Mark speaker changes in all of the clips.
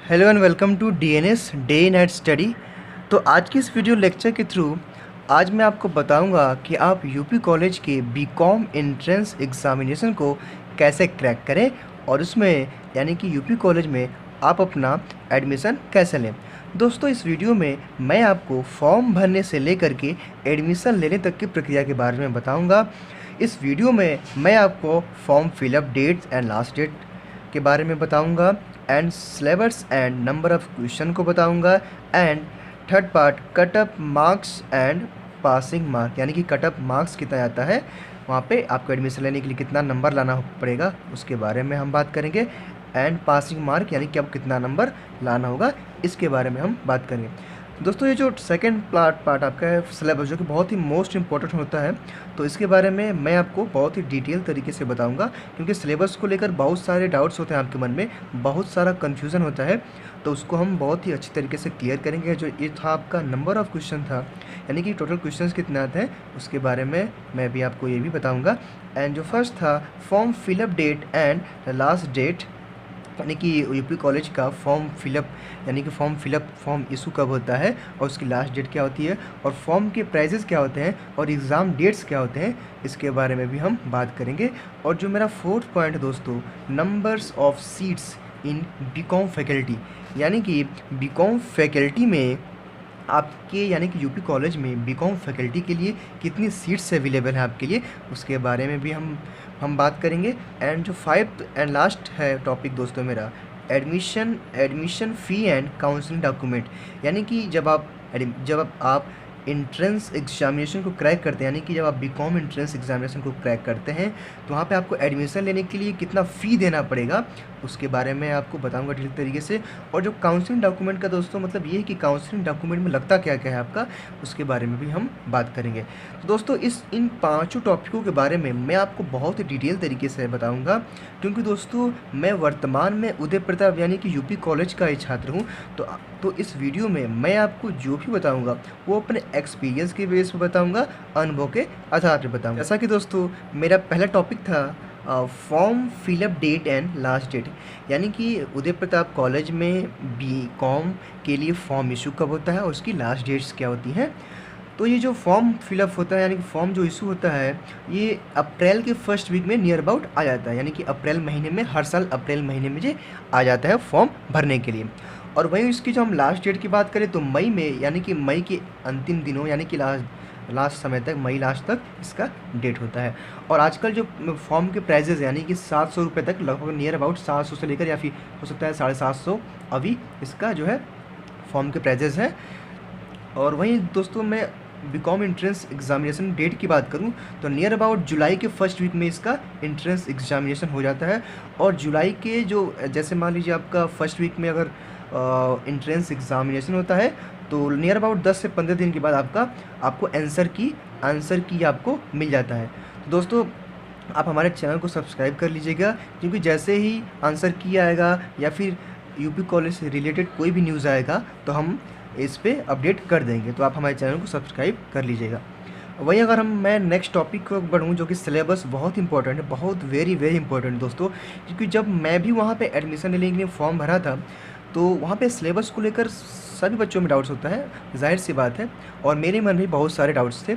Speaker 1: Hello and welcome to DNS day night study. तो आज की इस वीडियो लेक्चर के थ्रू आज मैं आपको बताऊंगा कि आप यूपी कॉलेज के बीकॉम एंट्रेंस एग्ज़ामिनेशन को कैसे क्रैक करें और उसमें यानी कि यूपी कॉलेज में आप अपना एडमिशन कैसे लें। दोस्तों, इस वीडियो में मैं आपको फॉर्म भरने से लेकर के एडमिशन लेने तक की प्रक्रिया के बारे में बताऊंगा। इस वीडियो में मैं आपको form fill up dates and last date के बारे में बताऊंगा and syllabus and number of question को बताऊंगा and third part cut off marks and passing mark, यानी कि कट ऑफ मार्क्स कितना आता है, वहाँ पे आपको एडमिशन लेने के लिए कितना नंबर लाना पड़ेगा उसके बारे में हम बात करेंगे एंड पासिंग मार्क यानी कि अब कितना नंबर लाना होगा इसके बारे में हम बात करेंगे। दोस्तों, ये जो सेकंड पार्ट आपका है सिलेबस, जो कि बहुत ही मोस्ट इंपॉर्टेंट होता है, तो इसके बारे में मैं आपको बहुत ही डिटेल तरीके से बताऊंगा क्योंकि सिलेबस को लेकर बहुत सारे डाउट्स होते हैं आपके मन में, बहुत सारा कन्फ्यूज़न होता है, तो उसको हम बहुत ही अच्छी तरीके से क्लियर करेंगे। जो ये था आपका नंबर ऑफ़ क्वेश्चन था, यानी कि टोटल क्वेश्चन कितने आते हैं उसके बारे में मैं भी आपको ये भी बताऊँगा। एंड जो फर्स्ट था form fill up date and last date, यानी कि यूपी कॉलेज का फॉर्म फिलअप यानी कि फॉर्म इशू कब होता है और उसकी लास्ट डेट क्या होती है और फॉर्म के प्राइजेस क्या होते हैं और एग्ज़ाम डेट्स क्या होते हैं, इसके बारे में भी हम बात करेंगे। और जो मेरा फोर्थ पॉइंट दोस्तों, numbers of seats in BCom faculty, यानी कि बीकॉम फैकल्टी में आपके यानी कि यूपी कॉलेज में बीकॉम फैकल्टी के लिए कितनी सीट्स अवेलेबल हैं आपके लिए, उसके बारे में भी हम बात करेंगे। एंड जो फाइव्थ एंड लास्ट है टॉपिक दोस्तों मेरा, admission fee and counselling document, यानी कि जब आप एंट्रेंस एग्जामिनेशन को क्रैक करते हैं, यानी कि जब आप बीकॉम एंट्रेंस एग्जामिनेशन को क्रैक करते हैं तो वहाँ पे आपको एडमिशन लेने के लिए कितना फ़ी देना पड़ेगा उसके बारे में आपको बताऊंगा ठीक तरीके से। और जो काउंसलिंग डॉक्यूमेंट का दोस्तों मतलब ये है कि काउंसलिंग डॉक्यूमेंट में लगता क्या क्या है आपका, उसके बारे में भी हम बात करेंगे। तो दोस्तों इन पाँचों टॉपिकों के बारे में मैं आपको बहुत ही डिटेल तरीके से बताऊँगा क्योंकि दोस्तों मैं वर्तमान में उदय प्रताप यानी कि यूपी कॉलेज का ही छात्र हूँ। तो इस वीडियो में मैं आपको जो भी बताऊँगा वो अपने एक्सपीरियंस के बेस पर बताऊँगा, अनुभव के आधार पर बताऊँगा। जैसा कि दोस्तों मेरा पहला टॉपिक था form fill up date and last date, यानी कि उदय प्रताप कॉलेज में बीकॉम के लिए फॉर्म इशू कब होता है और उसकी लास्ट डेट्स क्या होती हैं। तो ये जो फॉर्म फिलअप होता है यानी कि फॉर्म जो इशू होता है ये अप्रैल के फर्स्ट वीक में नियर अबाउट आ जाता है, यानी कि अप्रैल महीने में, हर साल अप्रैल महीने में ये आ जाता है फॉर्म भरने के लिए। और वहीं इसकी जो हम लास्ट डेट की बात करें तो मई में, यानी कि मई के अंतिम दिनों यानी कि लास्ट समय तक, मई लास्ट तक इसका डेट होता है। और आजकल जो फॉर्म के प्राइजेज़ यानी कि 700 रुपये तक, लगभग नियर अबाउट 700 से लेकर या फिर हो सकता है 750 अभी इसका जो है फॉर्म के प्राइजेज़ हैं। और वहीं दोस्तों मैं बीकॉम एंट्रेंस एग्जामिनेशन डेट की बात करूं तो नियर अबाउट जुलाई के फर्स्ट वीक में इसका एंट्रेंस एग्जामिनेशन हो जाता है। और जुलाई के जो जैसे मान लीजिए आपका फर्स्ट वीक में अगर एंट्रेंस एग्जामिनेशन होता है तो नियर अबाउट 10 से 15 दिन के बाद आपको आंसर की आपको मिल जाता है। तो दोस्तों आप हमारे चैनल को सब्सक्राइब कर लीजिएगा क्योंकि जैसे ही आंसर की आएगा या फिर यूपी कॉलेज से रिलेटेड कोई भी न्यूज़ आएगा तो हम इस पे अपडेट कर देंगे, तो आप हमारे चैनल को सब्सक्राइब कर लीजिएगा। वहीं अगर मैं नेक्स्ट टॉपिक को बढ़ूँ जो कि सिलेबस बहुत इंपॉर्टेंट है, बहुत वेरी इंपॉर्टेंट दोस्तों, क्योंकि जब मैं भी वहाँ पे एडमिशन लेने के लिए फॉर्म भरा था तो वहाँ पे सिलेबस को लेकर सभी बच्चों में डाउट्स होता है, जाहिर सी बात है, और मेरे मन में बहुत सारे डाउट्स थे।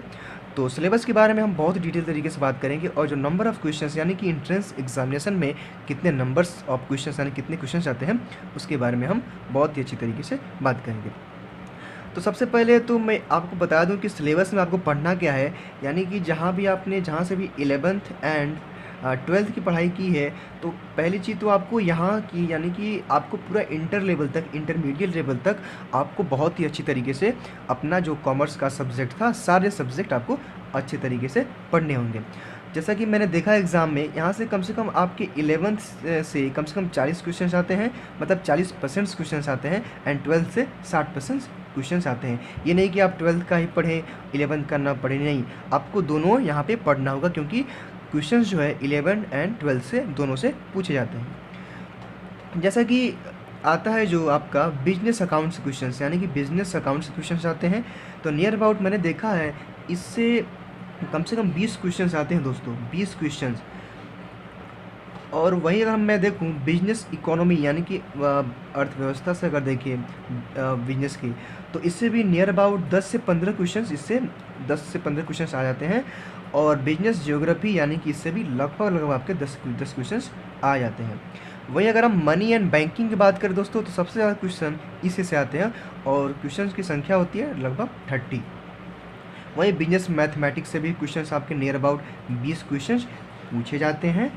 Speaker 1: तो सिलेबस के बारे में हम बहुत डिटेल तरीके से बात करेंगे और जो नंबर ऑफ़ क्वेश्चंस यानी कि एंट्रेंस एग्जामिनेशन में कितने नंबर्स ऑफ क्वेश्चंस यानी कितने क्वेश्चंस आते हैं उसके बारे में हम बहुत ही अच्छी तरीके से बात करेंगे। तो सबसे पहले तो मैं आपको बता दूं कि सिलेबस में आपको पढ़ना क्या है, यानी कि जहाँ से भी 11th एंड 12th की पढ़ाई की है तो पहली चीज़ तो आपको यहाँ की यानी कि आपको पूरा इंटरमीडिएट लेवल तक आपको बहुत ही अच्छी तरीके से अपना जो कॉमर्स का सब्जेक्ट था सारे सब्जेक्ट आपको अच्छे तरीके से पढ़ने होंगे। जैसा कि मैंने देखा एग्ज़ाम में यहाँ से कम आपके 11th से कम 40 क्वेश्चन आते हैं, मतलब 40% क्वेश्चन आते हैं एंड 12th से 60% क्वेश्चन आते हैं। ये नहीं कि आप 12th का ही पढ़ें 11th का ना पढ़ें, नहीं, आपको दोनों यहाँ पे पढ़ना होगा क्योंकि क्वेश्चन जो है 11 एंड 12 से दोनों से पूछे जाते हैं। जैसा कि आता है जो आपका बिजनेस अकाउंट्स क्वेश्चंस, यानी कि बिजनेस अकाउंट्स क्वेश्चंस आते हैं तो नियर अबाउट मैंने देखा है इससे कम से कम 20 क्वेश्चंस आते हैं दोस्तों, 20 क्वेश्चंस। और वहीं अगर मैं देखूं बिजनेस इकोनॉमी यानी कि अर्थव्यवस्था से अगर देखें बिजनेस की, तो इससे भी नियर अबाउट 10 से 15 क्वेश्चंस, इससे 10 से 15 क्वेश्चंस आ जाते हैं। और बिजनेस ज्योग्राफी यानी कि इससे भी लगभग आपके 10 क्वेश्चंस आ जाते हैं। वहीं अगर हम मनी एंड बैंकिंग की बात करें दोस्तों, तो सबसे ज़्यादा क्वेश्चन इसी से आते हैं और क्वेश्चंस की संख्या होती है लगभग 30। वहीं बिजनेस मैथमेटिक्स से भी क्वेश्चंस आपके नियर अबाउट 20 क्वेश्चंस पूछे जाते हैं।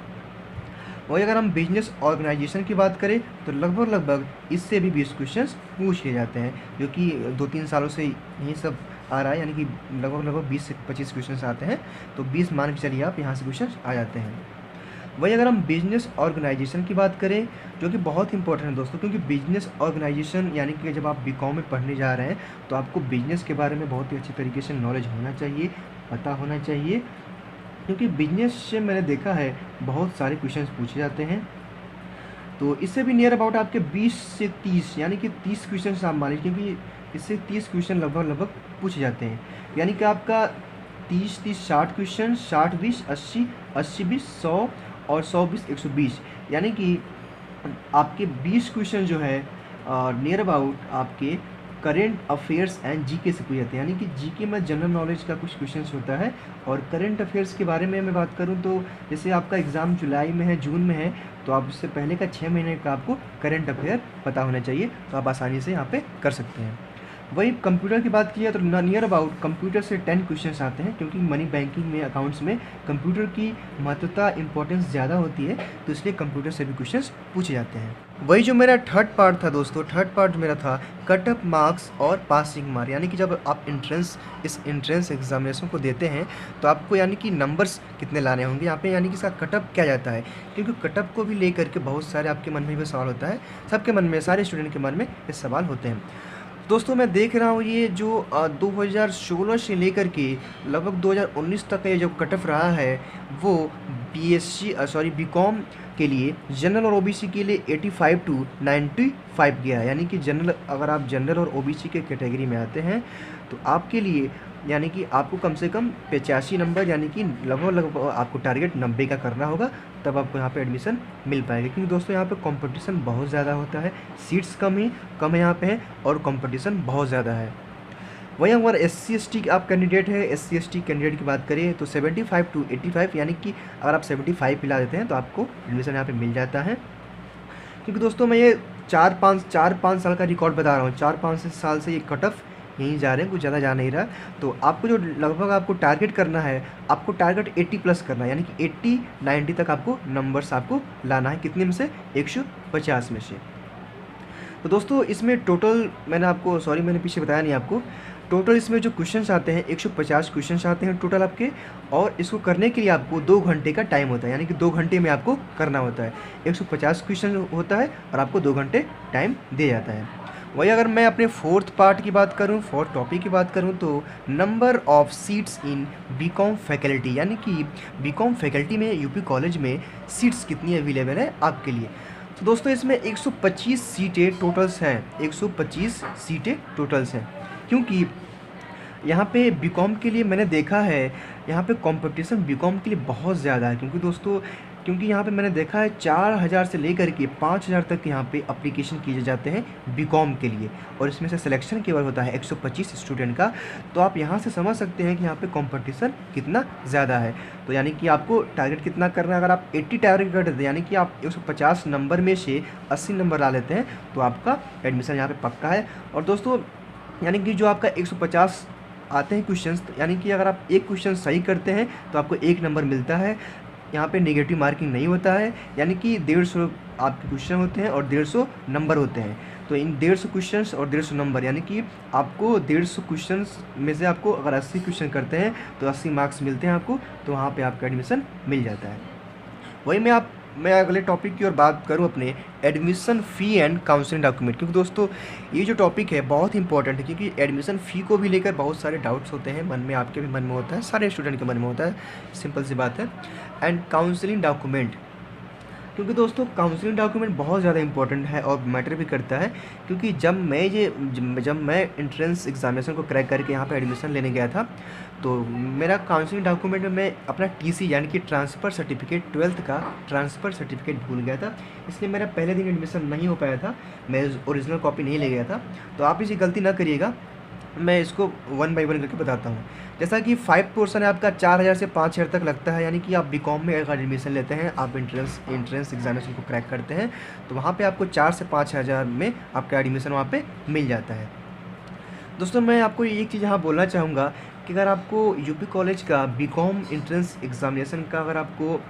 Speaker 1: वहीं अगर हम बिजनेस ऑर्गेनाइजेशन की बात करें तो लगभग इससे भी 20 क्वेश्चंस पूछ लिए जाते हैं, जो कि 2-3 सालों से यही सब आ रहा है, यानी कि लगभग 20 से 25 क्वेश्चंस आते हैं। तो 20 मान के चलिए आप, यहाँ से क्वेश्चंस आ जाते हैं। वहीं अगर हम बिजनेस ऑर्गेनाइजेशन की बात करें, जो कि बहुत इंपॉर्टेंट है दोस्तों, क्योंकि बिजनेस ऑर्गेनाइजेशन यानी कि जब आप बीकॉम में पढ़ने जा रहे हैं तो आपको बिजनेस के बारे में बहुत ही अच्छी तरीके से नॉलेज होना चाहिए, पता होना चाहिए, क्योंकि बिजनेस से मैंने देखा है बहुत सारे क्वेश्चंस पूछे जाते हैं। तो इससे भी नियर अबाउट आपके 20 से 30 यानी कि 30 क्वेश्चन आप मान लीजिए, क्योंकि इससे 30 क्वेश्चन लगभग पूछे जाते हैं। यानी कि आपका 30-30 60 क्वेश्चन, 60-20 80, 80-20 100 और 100-20 120, यानी कि आपके 20 क्वेश्चन जो है नियर अबाउट आपके करेंट अफेयर्स एंड जीके से पूछे जाते हैं। यानी कि जीके में जनरल नॉलेज का कुछ क्वेश्चंस होता है, और करेंट अफेयर्स के बारे में मैं बात करूं तो जैसे आपका एग्ज़ाम जुलाई में है, जून में है, तो आप उससे पहले का 6 महीने का आपको करेंट अफेयर पता होना चाहिए, तो आप आसानी से यहाँ पे कर सकते हैं। वही कंप्यूटर की बात की जाए तो नियर अबाउट कंप्यूटर से 10 क्वेश्चंस आते हैं, क्योंकि मनी बैंकिंग में अकाउंट्स में कंप्यूटर की महत्वता इंपॉर्टेंस ज़्यादा होती है, तो इसलिए कंप्यूटर से भी क्वेश्चंस पूछे जाते हैं। वही जो मेरा थर्ड पार्ट था दोस्तों, थर्ड पार्ट मेरा था कट ऑफ मार्क्स और पासिंग मार्क, यानी कि जब आप इस एंट्रेंस एग्जामिनेशन को देते हैं तो आपको यानी कि नंबर्स कितने लाने होंगे यहाँ पे, यानी कि इसका कट ऑफ क्या जाता है, क्योंकि कट ऑफ को भी लेकर के बहुत सारे आपके मन में भी सवाल होता है, सबके मन में, सारे स्टूडेंट के मन में ये सवाल होते हैं। दोस्तों मैं देख रहा हूँ ये जो 2016 से लेकर के लगभग 2019 तक का ये जो कट ऑफ रहा है, वो बीकॉम के लिए जनरल और ओबीसी के लिए 85 to 95 गया है। यानी कि जनरल, अगर आप जनरल और ओबीसी के कैटेगरी में आते हैं तो आपके लिए यानी कि आपको कम से कम 85 नंबर, यानी कि लगभग आपको टारगेट 90 का करना होगा, तब आपको यहाँ पे एडमिशन मिल पाएगा। क्योंकि दोस्तों यहाँ पे कंपटीशन बहुत ज़्यादा होता है, सीट्स कम है यहाँ पे है, और कंपटीशन बहुत ज़्यादा है। वहीं अगर SC/ST आप कैंडिडेट है, SC/ST कैंडिडेट की बात करें तो 75 to 85, यानी कि अगर आप 75 पिला देते हैं तो आपको एडमिशन यहाँ पे मिल जाता है। क्योंकि दोस्तों मैं ये 4-5 साल का रिकॉर्ड बता रहा हूँ, 4-5 साल से ये कट ऑफ यहीं जा रहे हैं, कुछ ज़्यादा जा नहीं रहा। तो आपको जो लगभग आपको टारगेट करना है, आपको टारगेट 80 प्लस करना है, यानी कि 80-90 तक आपको नंबर्स आपको लाना है। कितने में से? 150 में से। तो दोस्तों इसमें टोटल मैंने पीछे बताया नहीं आपको, टोटल इसमें जो क्वेश्चंस आते हैं 150 क्वेश्चंस आते हैं टोटल आपके, और इसको करने के लिए आपको 2 घंटे का टाइम होता है, यानी कि 2 घंटे में आपको करना होता है। 150 क्वेश्चन होता है और आपको 2 घंटे टाइम दिया जाता है। वही अगर मैं अपने फोर्थ टॉपिक की बात करूं तो number of seats in BCom faculty, यानी कि बीकॉम फैकल्टी में यूपी कॉलेज में सीट्स कितनी अवेलेबल है आपके लिए। तो दोस्तों इसमें 125 सीटें टोटल्स हैं, 125 सीटें टोटल्स हैं, क्योंकि यहाँ पे बीकॉम के लिए मैंने देखा है यहाँ पे कंपटीशन बीकॉम के लिए बहुत ज़्यादा है। क्योंकि यहाँ पे मैंने देखा है 4000 से लेकर के 5000 तक यहाँ पे एप्लीकेशन किए जाते हैं बीकॉम के लिए, और इसमें से सिलेक्शन केवल होता है 125 स्टूडेंट का। तो आप यहाँ से समझ सकते हैं कि यहाँ पे कंपटीशन कितना ज़्यादा है। तो यानी कि आपको टारगेट कितना करना है, अगर आप 80 टारगेट कर देते हैं, यानी कि आप 150 नंबर में से 80 नंबर ला लेते हैं, तो आपका एडमिशन यहाँ पर पक्का है। और दोस्तों यानी कि जो आपका 150 आते हैं क्वेश्चंस, यानी कि अगर आप एक क्वेश्चन सही करते हैं तो आपको 1 नंबर मिलता है। यहाँ पे नेगेटिव मार्किंग नहीं होता है, यानी कि 150 आपके क्वेश्चन होते हैं और 150 नंबर होते हैं। तो इन 150 क्वेश्चंस और 150 नंबर, यानी कि आपको 150 क्वेश्चंस में से आपको अगर 80 क्वेश्चन करते हैं तो 80 मार्क्स मिलते हैं आपको, तो वहाँ पे आपका एडमिशन मिल जाता है। वही मैं अगले टॉपिक की ओर बात करूं, अपने admission fee and counselling document, क्योंकि दोस्तों ये जो टॉपिक है बहुत इंपॉर्टेंट है, क्योंकि एडमिशन फ़ी को भी लेकर बहुत सारे डाउट्स होते हैं मन में, आपके भी मन में होता है, सारे स्टूडेंट के मन में होता है, सिंपल सी बात है। एंड काउंसलिंग डॉक्यूमेंट, क्योंकि दोस्तों काउंसलिंग डॉक्यूमेंट बहुत ज़्यादा इंपॉर्टेंट है और मैटर भी करता है। क्योंकि जब मैं एंट्रेंस एग्जामिनेशन को क्रैक करके यहाँ पे एडमिशन लेने गया था, तो मेरा काउंसलिंग डॉक्यूमेंट में मैं अपना टीसी यानी कि ट्रांसफ़र सर्टिफिकेट, 12th का ट्रांसफ़र सर्टिफिकेट भूल गया था। इसलिए मेरा पहले दिन एडमिशन नहीं हो पाया था, मैं ओरिजिनल कॉपी नहीं ले गया था। तो आप इसी गलती ना करिएगा, मैं इसको वन बाई वन करके बताता हूँ। जैसा कि 5 पोर्शन है आपका, 4000 से 5000 तक लगता है। यानी कि आप बीकॉम में अगर एडमिशन लेते हैं, आप एंट्रेंस एग्जामिनेशन को क्रैक करते हैं, तो वहाँ पे आपको 4 से 5000 में आपका एडमिशन वहाँ पे मिल जाता है। दोस्तों मैं आपको एक चीज़ यहाँ बोलना चाहूँगा कि अगर आपको यूपी कॉलेज का बीकॉम एंट्रेंस एग्जामिनेशन का अगर आपको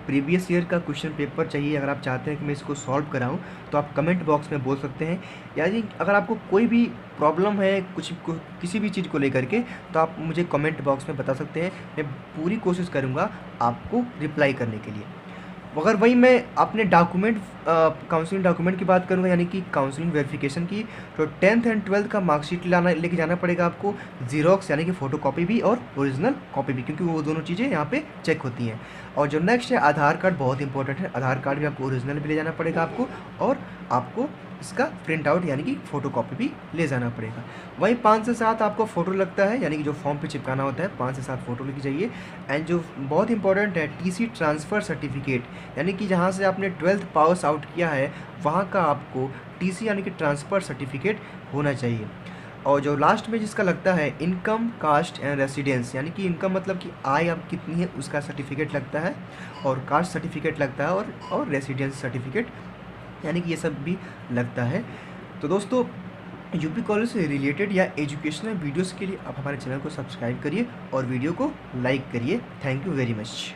Speaker 1: प्रीवियस ईयर का क्वेश्चन पेपर चाहिए, अगर आप चाहते हैं कि मैं इसको सॉल्व कराऊं, तो आप कमेंट बॉक्स में बोल सकते हैं। यानी अगर आपको कोई भी प्रॉब्लम है किसी भी चीज़ को लेकर के, तो आप मुझे कमेंट बॉक्स में बता सकते हैं। मैं पूरी कोशिश करूंगा आपको रिप्लाई करने के लिए। अगर वही मैं अपने काउंसलिंग डॉक्यूमेंट की बात करूँगा, यानी कि काउंसलिंग वेरिफिकेशन की, तो 10th एंड 12th का मार्कशीट लेके जाना पड़ेगा आपको, जीरोक्स यानी कि फ़ोटोकॉपी भी और ओरिजिनल कॉपी भी, क्योंकि वो दोनों चीज़ें यहाँ पे चेक होती हैं। और जो नेक्स्ट है आधार कार्ड, बहुत इंपॉर्टेंट है। आधार कार्ड भी आपको ओरिजिनल भी ले जाना पड़ेगा आपको, और आपको इसका प्रिंट आउट यानी कि फ़ोटोकॉपी भी ले जाना पड़ेगा। वहीं 5 से 7 आपको फ़ोटो लगता है, यानी कि जो फॉर्म पे चिपकाना होता है, 5 से 7 फ़ोटो लेके जाइए। एंड जो बहुत इंपॉर्टेंट है, टीसी ट्रांसफ़र सर्टिफिकेट, यानी कि जहाँ से आपने 12th पास आउट किया है, वहाँ का आपको टीसी यानी कि ट्रांसफ़र सर्टिफिकेट होना चाहिए। और जो लास्ट में जिसका लगता है इनकम, कास्ट एंड रेसिडेंस, यानी कि इनकम मतलब कि आय आप कितनी है उसका सर्टिफिकेट लगता है, और कास्ट सर्टिफिकेट लगता है, और रेसिडेंस सर्टिफिकेट, यानी कि ये सब भी लगता है। तो दोस्तों यूपी कॉलेज से रिलेटेड या एजुकेशनल वीडियोस के लिए आप हमारे चैनल को सब्सक्राइब करिए और वीडियो को लाइक करिए। Thank you very much.